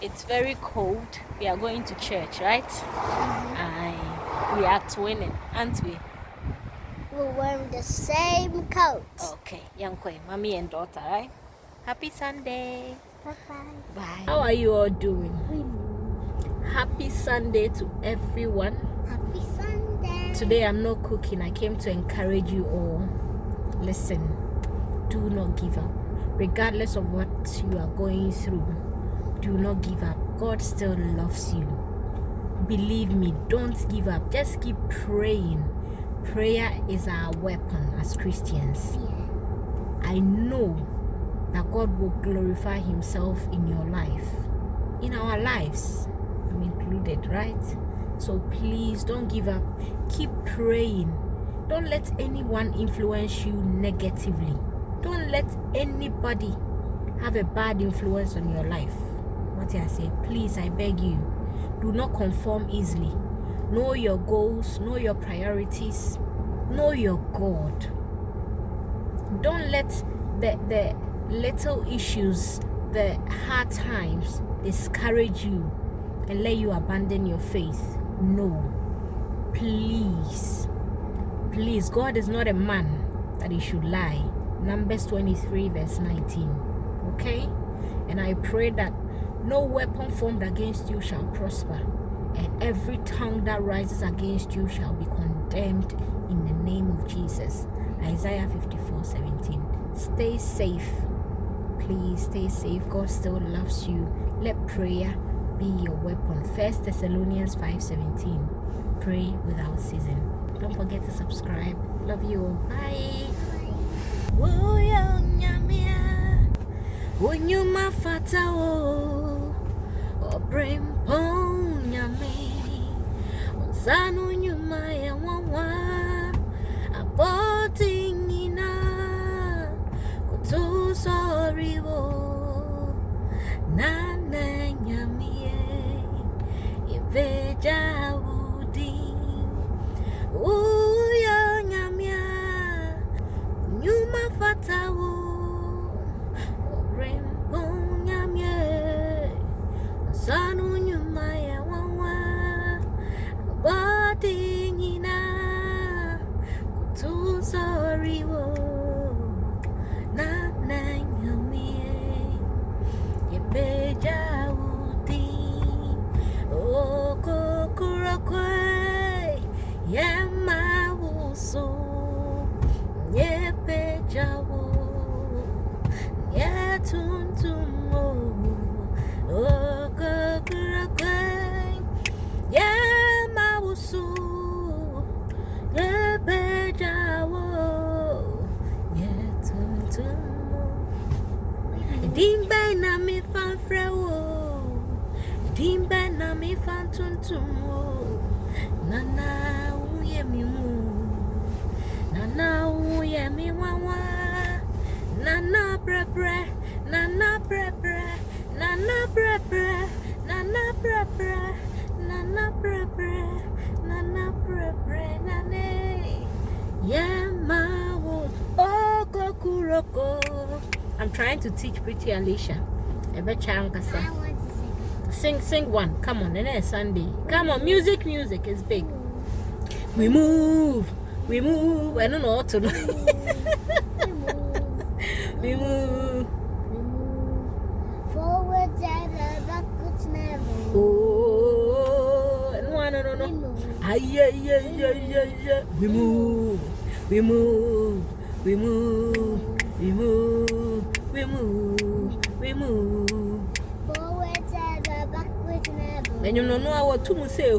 It's very cold. We are going to church, right? We are twinning, aren't we? We're wearing the same coat. Okay, Yankwe, mommy and daughter, right? Happy Sunday. Bye-bye. Bye. How are you all doing? We move. Happy Sunday to everyone. Happy Sunday. Today I'm not cooking. I came to encourage you all. Listen, do not give up. Regardless of what you are going through, do not give up. God still loves you. Believe me, don't give up. Just keep praying. Prayer is our weapon as Christians. Yeah. I know that God will glorify himself in your life, in our lives, I'm included, right? So please don't give up. Keep praying. Don't let anyone influence you negatively. Don't let anybody have a bad influence on your life. What I say, please, I beg you, do not conform easily. Know your goals, know your priorities, know your God. Don't let the little issues, the hard times discourage you and let you abandon your faith. No. Please, God is not a man that he should lie. Numbers 23 verse 19. Okay? And I pray that no weapon formed against you shall prosper, and every tongue that rises against you shall be condemned in the name of Jesus. Isaiah 54:17. Stay safe. Please stay safe. God still loves you. Let prayer be your weapon. 1 Thessalonians 5:17. Pray without ceasing. Don't forget to subscribe. Love you all. Bye. Unyuma fatao Obrim ponyame Onsanu nyuma ya wawa Aboti nina Kutu soriwo Nane nyamie Iveja udi Uya nyamia Unyuma fatao Sanu nyuma ya wawa Bati nina Kutuzoriwo Na nyamie Yebeja uti OKRO kwe Yema wuso Yebeja wo Yetuntumo OKRO kwe Yema wuso Yebeja wo Yetuntumo Dimbe na mi fanfrewo Dimbe na mi fantuntumo Nana uye mimu Nana uye mi wawa Nana brebre Nana brebre Nana brebre Nana brebre Nana brebre Nana brebre Nane Yema wo OKRO. I'm trying to teach Pretty Alicia. I want to Sing one. Come on, and it's Sunday. Come on, music is big. We move. I don't know what to do. We move. Forwards and backwards never. Oh, no. Yeah. We move. Forwards and backwards never. And you know what to say.